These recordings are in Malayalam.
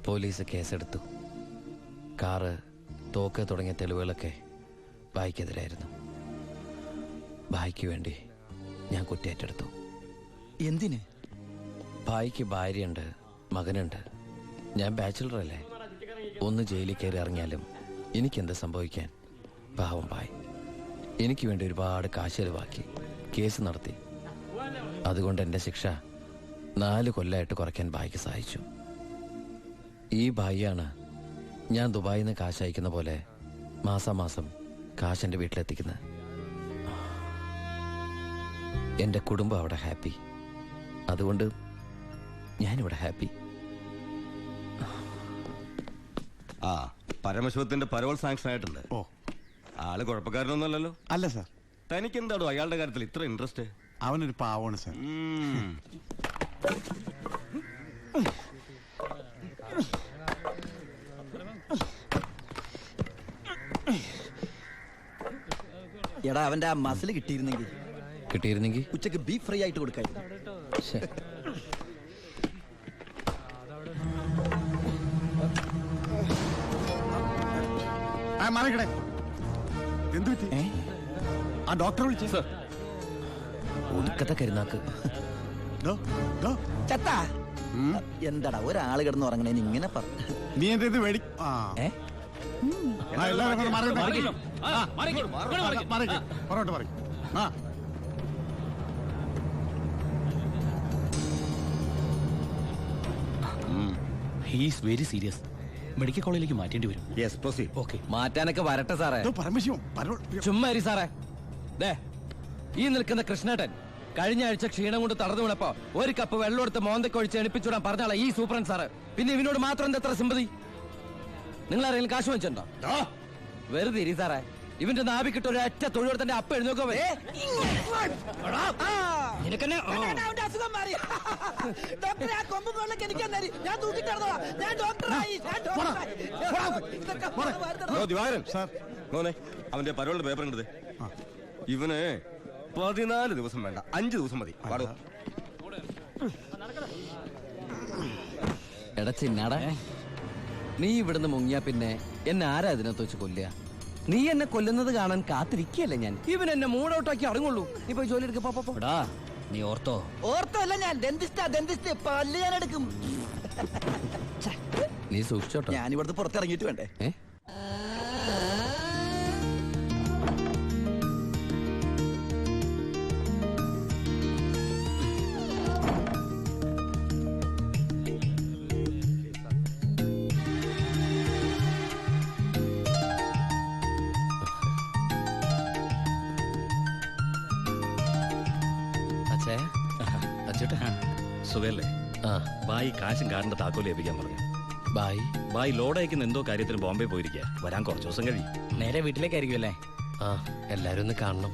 പോലീസ് കേസെടുത്തു. കാറ്, തോക്ക് തുടങ്ങിയ തെളിവുകളൊക്കെ ഭായിക്കെതിരായിരുന്നു. ഭായിക്ക് വേണ്ടി ഞാൻ കുറ്റേറ്റെടുത്തു. എന്തിന്? ഭായിക്ക് ഭാര്യയുണ്ട്, മകനുണ്ട്. ഞാൻ ബാച്ചിലറല്ലേ. ഒന്ന് ജയിലിൽ കയറി ഇറങ്ങിയാലും എനിക്കെന്ത് സംഭവിക്കാൻ? പാവം ഭായ് എനിക്ക് വേണ്ടി ഒരുപാട് കാശ് ചെലവാക്കി കേസ് നടത്തി. അതുകൊണ്ട് എൻ്റെ ശിക്ഷ 4 കൊല്ലമായിട്ട് കുറയ്ക്കാൻ ഭായിക്ക് സഹായിച്ചു. ഈ ഭായിയാണ് ഞാൻ ദുബായിൽ നിന്ന് കാശ് അയക്കുന്ന പോലെ മാസാമാസം കാശ് എൻ്റെ വീട്ടിലെത്തിക്കുന്നത്. എൻ്റെ കുടുംബം അവിടെ ഹാപ്പി. അതുകൊണ്ട് ഞാനിവിടെ ഹാപ്പി. ആ, പരമശിവത്തിന്റെ പരോൾ സാങ്ഷൻ ആയിട്ടുണ്ട്. ഓ, ആള് കുഴപ്പക്കാരനൊന്നുമല്ലല്ലോ. അല്ല സാർ. തനിക്കെന്താടോ അയാളുടെ കാര്യത്തിൽ ഇത്ര ഇൻട്രസ്റ്റ്? അവനൊരു പാവമാണ് സാർ. എടാ, അവന്റെ ആ മസിൽ കിട്ടിയിരുന്നെങ്കിൽ ഉച്ചക്ക് ബീഫ് ഫ്രൈ ആയിട്ട് കൊടുക്കായിരുന്നു. മാറിക്കടേ. എന്തു പറ്റി? ആ ഡോക്ടറെ വിളിച്ചു സാർ. ഒടുക്കത്തെ കരുനാക്ക്. ചത്താ എന്താടാ ഒരാള് കിടന്ന് ഉറങ്ങണേന് ഇങ്ങനെ നീ എന്റെ ഇത് വേടി. He's very serious. മെഡിക്കൽ കോളേജിലേക്ക് മാറ്റേണ്ടി വരും. Yes, proceed. ഓക്കെ, മാറ്റാനൊക്കെ വരട്ടെ സാറേ. പരമശിവം ചുമ്മാ സാറേ. ഈ നിൽക്കുന്ന കൃഷ്ണേട്ടൻ കഴിഞ്ഞ ആഴ്ച ക്ഷീണം കൊണ്ട് തടഞ്ഞു വീണപ്പോ ഒരു കപ്പ് വെള്ളം എടുത്ത് മോന്തക്കൊഴിച്ച് എണിപ്പിച്ചുവിടാൻ പറഞ്ഞാളാ ഈ സൂപ്രണ്ട് സാറ്. പിന്നെ ഇവനോട് മാത്രം എന്താ എത്ര സിമ്പതി? നിങ്ങൾ ആരെങ്കിലും കാശ് വെച്ചിട്ടുണ്ടോ? വെറുതെ ഇരി സാറേ. ഇവന്റെ നാവിക്കിട്ട് ഒരു ഒറ്റ തൊഴിലെടുത്തന്റെ അപ്പ എഴുന്നോക്കോ. അവന്റെ പരോളിന്റെ പേപ്പർ കണ്ടത്. ഇവന് 14 ദിവസം വേണ്ട, 5 ദിവസം മതി. പാടോ. എടാ ചിന്നാടാ, നീ ഇവിടുന്ന് മുങ്ങിയാ പിന്നെ എന്നെ ആരാ ഇതിനകത്ത് വെച്ച് കൊല്ലുക? നീ എന്നെ കൊല്ലുന്നത് കാണാൻ കാത്തിരിക്കല്ലേ ഞാൻ. ഇവൻ എന്നെ മൂടൗട്ടാക്കി അടങ്ങുള്ളൂ. നീ പോയി ജോലി എടുക്കടാ. നീ ഓർത്തോ അല്ല, ഞാൻ ഡെന്റിസ്റ്റ് പല്ല് ഞാൻ എടുക്കും. നീ സൂക്ഷിച്ചോട്ടോ. ഞാൻ ഇവിടുത്തെ പുറത്തിറങ്ങിയിട്ട് വേണ്ടേ? സുഖല്ലേ? ബായി കാശും കാറിന്റെ താക്കോല് ഏൽപ്പിക്കാൻ പറഞ്ഞു. ബായി ലോഡ് അയക്കുന്ന എന്തോ കാര്യത്തിന് ബോംബെ പോയിരിക്കുക. വരാൻ കുറച്ചു ദിവസം കഴിയും. നേരെ വീട്ടിലേക്കായിരിക്കും അല്ലേ? എല്ലാരും ഒന്ന് കാണണം.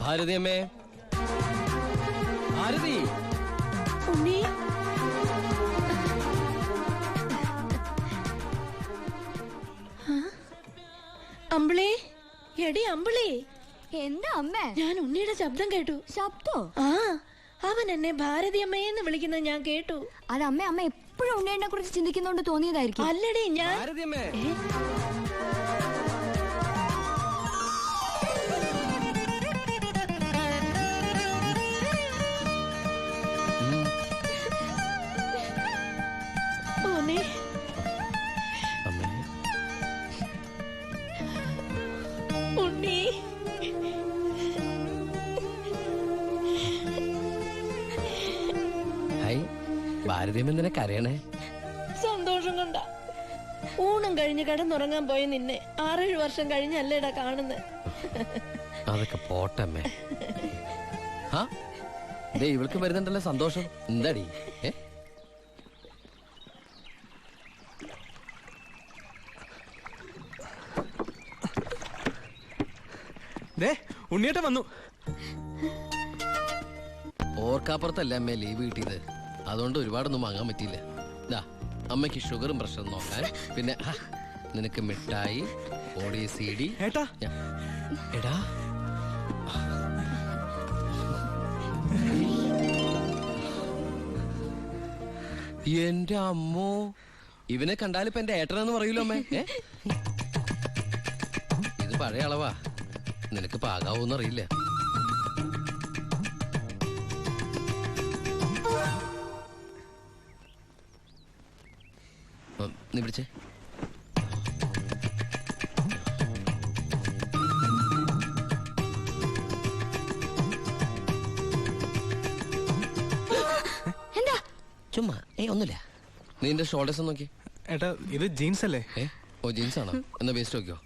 ഭാരതി അമ്മേ, ഭാരതി. അമ്പിളി, എടി അമ്പിളി. എന്താ അമ്മേ? ഞാൻ ഉണ്ണിയുടെ ശബ്ദം കേട്ടു. ശബ്ദോ? ആ, അവൻ എന്നെ ഭാരതി അമ്മയെന്ന് വിളിക്കുന്നത് ഞാൻ കേട്ടു. അത് അമ്മ എപ്പോഴും ഉണ്ണിയെ കുറിച്ച് ചിന്തിക്കുന്നോണ്ട് തോന്നിയതായിരിക്കും. അല്ലടി, ഞാൻ ഉണ്ണി. ഭാരതീയമ്മ എന്തിനാ കരയണേ? സന്തോഷം കൊണ്ട. ഊണം കഴിഞ്ഞ് കിടന്നുറങ്ങാൻ പോയി നിന്നെ 6-7 വർഷം കഴിഞ്ഞല്ലേടാ കാണുന്നത്. അതൊക്കെ പോട്ടമ്മേ. ദേ ഇവൾക്ക് വരുന്നുണ്ടല്ലോ സന്തോഷം. എന്താടി? ഉണ്ണിയേട്ടൻ വന്നു. ഓർക്കാപ്പുറത്തല്ല അമ്മ ലീവ് കിട്ടിയത്, അതുകൊണ്ട് ഒരുപാടൊന്നും വാങ്ങാൻ പറ്റിയില്ല. ദാ അമ്മയ്ക്ക് ഷുഗറും പ്രഷറും നോക്കാൻ, പിന്നെ നിനക്ക് മിഠായി, ഓടി CD. ഏട്ടാ എടാ എന്റെ അമ്മോ, ഇവനെ കണ്ടാലിപ്പോ എന്റെ ഏട്ടനെന്ന് പറയൂലോ അമ്മേ. ഇത് പഴയ അളവാ, നിനക്ക് പാകാവൂന്നറിയില്ല. നീ പിടിച്ചേ. എന്താ? ചുമ്മാ ഒന്നുമില്ല. നീ എന്റെ ഷോൾഡേഴ്സ് നോക്കി. ഏട്ടാ ഇത് ജീൻസ് അല്ലേ? ഓ ജീൻസ് ആണോ? എന്നാ വേസ്റ്റ് നോക്കിയോ.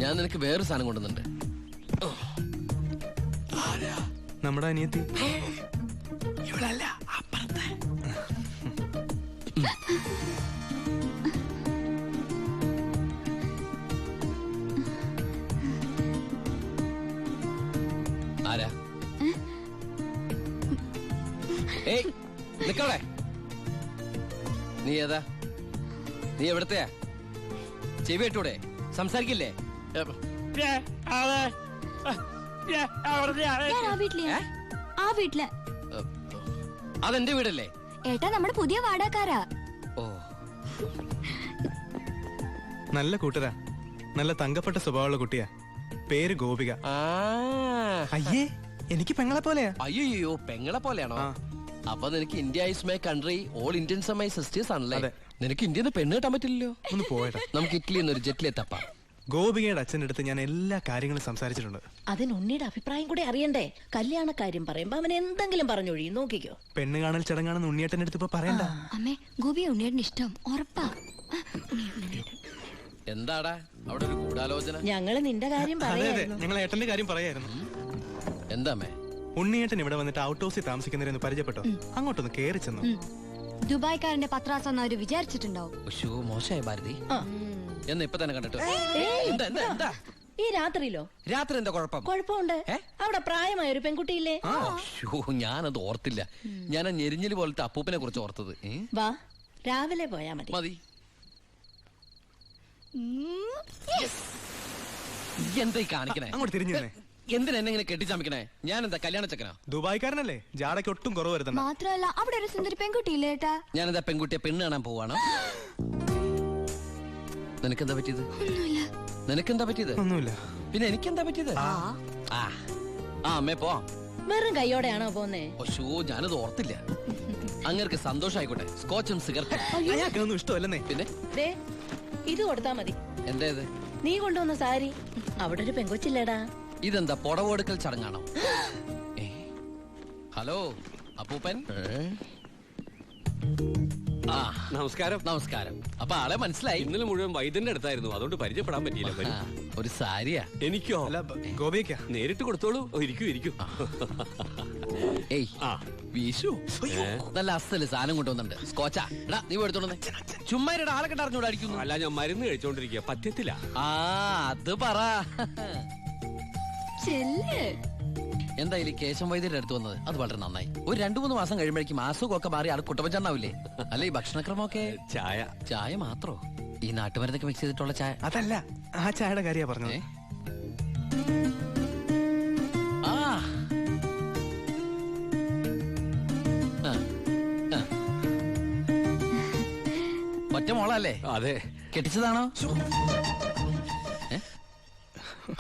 ഞാൻ നിനക്ക് വേറൊരു സാധനം കൊണ്ടുവന്നുണ്ട്. നമ്മുടെ അനിയത്തി. ഇവളല്ല, അപ്പുറത്തെ. ആരാ? ഏയ് നിക്കവിടെ. നീ ഏതാ? നീ എവിടത്തെയാ? ചെവി ഇട്ടൂടെ? സംസാരിക്കില്ലേ? ഞാൻ ആ വീട്ടിലെയാ. ആ വീട്ടില്. അതെന്റെ വീടല്ലേ? ഏട്ടാ നമ്മുടെ പുതിയ വാടകക്കാരാ. ഓ, നല്ല കൂട്ടരാ, നല്ല തങ്കപ്പെട്ട സ്വഭാവമുള്ള കുട്ടിയാ. പേര് ഗോപിക. അയ്യേ എനിക്ക് പെങ്ങളെ പോലെയാ. അയ്യോ പെങ്ങളെ പോലെയാണോ? അപ്പൊ നിനക്ക് India is my country, all Indians are my sisters ആണല്ലേ? നിനക്ക് ഇന്ത്യന്ന് പെണ്ണ് കിട്ടാൻ പറ്റില്ലല്ലോ. ഒന്ന് പോയടാ. നമുക്ക് ഇറ്റലിയിൽ നിന്ന് ഒരു ജെറ്റിലെ തപ്പാം. ഗോപികയുടെ അച്ഛൻ്റെ അടുത്ത് ഞാൻ എല്ലാ കാര്യങ്ങളും സംസാരിച്ചിട്ടുണ്ട്. അതിന് ഉണ്ണിയുടെ അഭിപ്രായം കൂടെ അറിയണ്ടേ? കല്യാണ കാര്യം പറയുമ്പോ അവൻ എന്തെങ്കിലും പറഞ്ഞൊഴിയും. നോക്കിക്കോ. പെണ്ണ് കാണൽ ചടങ്ങാണെന്ന് ഉണ്ണിയേട്ടൻ്റെ അടുത്ത് ഇപ്പൊ പറയണ്ട. അമ്മേ ഗോപിയെ ഉണ്ണിയേട്ടന് ഇഷ്ടം ഉറപ്പാ. എന്താടാ അവിടെ ഒരു ഗൂഢാലോചന? ഞങ്ങള് നിന്റെ കാര്യം അതെ അതെ, പറയായിരുന്നു. ഞങ്ങൾ ഏട്ടന്റെ കാര്യം പറയായിരുന്നു. എന്താമേ? ഉണ്ണിയേട്ടൻ ഇവിടെ വന്നിട്ട് ഔട്ട് ഹൗസിൽ താമസിക്കുന്നവരെന്ന് പരിചയപ്പെട്ടോ. അങ്ങോട്ടൊന്ന് കേറി ചെന്നു. ദുബായ്ക്കാരന്റെ പത്രാസം അവര് വിചാരിച്ചിട്ടുണ്ടാവും. മോശമായ ഭാരതി. എന്നാ ഇപ്പൊ തന്നെ കണ്ടിട്ട്. എന്താ എന്താ എന്താ? ഈ രാത്രിയിലോ? രാത്രി എന്താ കുഴപ്പം? കുഴപ്പമുണ്ട്. അവിടെ പ്രായമായ ഒരു പെൺകുട്ടിയില്ലേ? ഞാനത് ഓർത്തില്ല. ഞാൻ ആ ഞെരിഞ്ഞില് പോലത്തെ അപ്പൂപ്പനെ കുറിച്ച് ഓർത്തത്. വാ, രാവിലെ പോയാ മതി. മതി. എന്താ കാണിക്കണേ? അങ്ങോട്ട് തിരിഞ്ഞു തന്നെ. എന്തിനാ എന്നെ ഇങ്ങനെ കെട്ടിച്ചമിക്കണേ? ഞാൻ എന്താ കല്യാണ ചക്കനാ? ദുബായ്ക്കാരനല്ലേ, ജാടയ്ക്ക് ഒട്ടും കുറവ് വരുത്തണ്ട. മാത്രമല്ല അവിടെ ഒരു സുന്ദരി പെൺകുട്ടിയില്ലേ ഏട്ടാ? ഞാനെന്താ പെൺകുട്ടിയെ പെണ്ണ് കാണാൻ പോവാണോ? നിനക്കെന്താ പറ്റിയത്? നിനക്കെന്താ പറ്റിയത്? ഒന്നുമില്ല. പിന്നെ എനിക്കെന്താ പറ്റിയത്? അമ്മേ പോ. വെറും കൈയോടെയാണോ പോന്നേ? ഞാനത് ഓർത്തില്ല. അങ്ങർക്ക് സന്തോഷായിക്കോട്ടെ. സ്കോച്ചും സിഗരറ്റും അയാൾക്കൊന്നും ഇഷ്ടമല്ലെന്നേ. പിന്നെ ദേ ഇത് കൊടുത്താ മതി. എന്താ ഇത്? നീ കൊണ്ടുവന്ന സാരി. അവിടെ ഒരു പെങ്കൊച്ചില്ലേടാ. ഇതെന്താ പുടവെടുക്കൽ ചടങ്ങാണോ? ഹലോ അപ്പൂപ്പൻ. നമസ്കാരം. നമസ്കാരം. അപ്പൊ ആളെ മനസ്സിലായി? ഇന്നലെ മുഴുവൻ വൈദ്യന്റെ അടുത്തായിരുന്നു, അതുകൊണ്ട് പരിചയപ്പെടാൻ പറ്റിയില്ല. ഒരു സാരിയാ? എനിക്കോ? അല്ല ഗോപിക. നേരിട്ട് കൊടുത്തോളൂ. ഇരിക്കൂ ഇരിക്കൂ. ഏയ് വീശു. നല്ല അസല് സാധനം കൊണ്ടുവന്നുണ്ട്. സ്കോച്ചാ? എടാ നീ എടുത്തോണ്ടേ. ചുമ്മാ ആളെ കണ്ടറിഞ്ഞൂടെ അടിക്കുന്നു? അല്ല, ഞാൻ മരുന്ന് കഴിച്ചോണ്ടിരിക്കുക, പറ്റത്തില്ല. അത് പറ. എന്തായാലും കേശം വൈദ്യരുടെ അടുത്ത് വന്നത് അത് വളരെ നന്നായി. ഒരു 2-3 മാസം കഴിയുമ്പോഴേക്കും അസുഖമൊക്കെ മാറി ആൾ കുട്ടപ്പച്ചാണ്ടാവില്ലേ? അല്ല ഈ ഭക്ഷണക്രമമൊക്കെ? ചായ മാത്രോ? ഈ നാട്ടുമരുന്നൊക്കെ മിക്സ് ചെയ്തിട്ടുള്ള ചായ? അതല്ല, ആ ചായയുടെ കാര്യ പറഞ്ഞത്. ഒറ്റ മോളല്ലേ? അതെ. കെട്ടിച്ചതാണോ?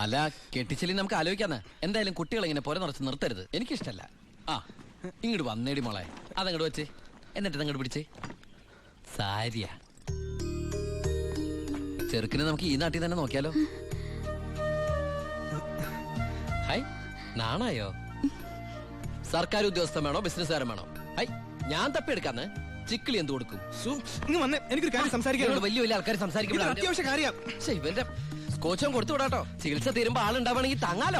അല്ല കെട്ടിച്ചില്ലെങ്കിൽ നമുക്ക് ആലോചിക്കാന്ന്. എന്തായാലും കുട്ടികളെ ഇങ്ങനെ പുര നിറച്ച് നിർത്തരുത്, എനിക്കിഷ്ടല്ല. ഇങ്ങോട്ട് വന്നേടി മോളെ. അതങ്ങോട്ട് വെച്ച് എന്നിട്ട് അങ്ങോട്ട് പിടിച്ചേ. സാരിയ ചെറുക്കിനെ നമുക്ക് ഈ നാട്ടിൽ തന്നെ നോക്കിയാലോ? ഹായ്, നാണായോ? സർക്കാർ ഉദ്യോഗസ്ഥൻ വേണോ ബിസിനസ്സുകാരൻ വേണോ? ഹൈ, ഞാൻ തപ്പിയെടുക്കാന്ന്. ചിക്കിളി എന്ത് കൊടുക്കും? എനിക്കൊരു കാര്യം സംസാരിക്കാൻ. വലിയ വലിയ ആൾക്കാർ സംസാരിക്കുമ്പോൾ അത്യാവശ്യ കാര്യം. ഇവന്റെ സ്കോച്ചും കൊടുത്തു വിടാട്ടോ. ചികിത്സ തീരുമ്പോ ആളുണ്ടാവണമെങ്കിൽ തങ്ങാലോ.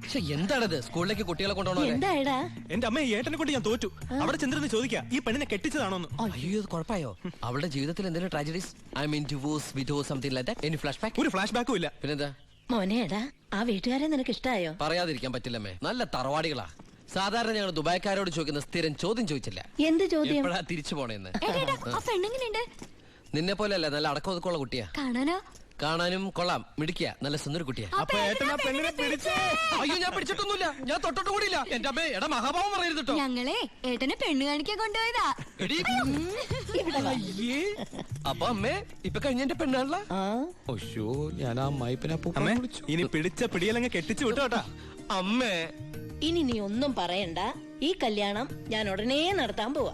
പക്ഷെ എന്താണത് സ്കൂളിലേക്ക് കുട്ടികളെ കൊണ്ടുപോകണോ? എന്തായടാ? എന്റെ അമ്മ ഏട്ടനെ കൊണ്ട് ഞാൻ തോറ്റു. അവിടെ ചെന്നിരുന്ന് ചോദിക്കാ ഈ പെണ്ണിനെ കെട്ടിച്ചതാണോന്ന്. അയ്യോ ഇത് കുഴപ്പമായോ? അവളുടെ ജീവിതത്തിൽ എന്തെങ്കിലും tragedies? I mean divorce, widows, something like that? Any flash back? ഒരു ഫ്ലാഷ് ബാക്കും ഇല്ല. പിന്നെന്താ? മോനേടാ, ആ വീട്ടുകാരെ നിനക്ക് ഇഷ്ടായോ? പറയാതിരിക്കാൻ പറ്റില്ലമ്മേ, നല്ല തറവാടികളാ. സാധാരണ ഞങ്ങൾ ദുബായ്ക്കാരോട് ചോദിക്കുന്ന സ്ഥിരം ചോദ്യം ചോദിച്ചില്ല, എന്ത് ചോദ്യം? എപ്പോഴാ തിരിച്ചു പോണേന്ന്. ആ പെണ്ണെങ്ങനെയുണ്ട്? നിന്നെ പോലെയല്ല, നല്ല അടക്കം ഒതുക്കമുള്ള കുട്ടിയാ. കാണാനോ? കാണാനും കൊള്ളാം, മിടിക്കുക, നല്ല സുന്ദര കുട്ടിയാ. അപ്പൊ ഏട്ടൻ ആ പെണ്ണിനെ പിടിച്ചേ. അയ്യോ ഞാൻ പിടിച്ചിട്ടൊന്നുമില്ല, ഞാൻ തൊട്ടോട്ട് കൂടിയില്ല. എന്റെ അമ്മേ, എടാ മഹാഭാവം പറയരുത് കേട്ടോ. ഞങ്ങളെ ഏട്ടനെ പെണ്ണ് കാണിക്കാൻ കൊണ്ടുപോയതാ. എടീ. അയ്യേ. അപ്പൊ അമ്മേ ഇപ്പൊ കഴിഞ്ഞ എന്റെ പെണ്ണാണല്ല. ഒശോ, ഞാൻ ആ അമ്മായിപ്പനെ അമ്മേ ഇനി പിടിച്ച പിടിയലങ്ങ് കെട്ടിച്ചു വിട്ടു കേട്ടാ. അമ്മേ ഇനി നീ ഒന്നും പറയണ്ട. ഈ കല്യാണം ഞാൻ ഉടനെ നടത്താൻ പോവാ.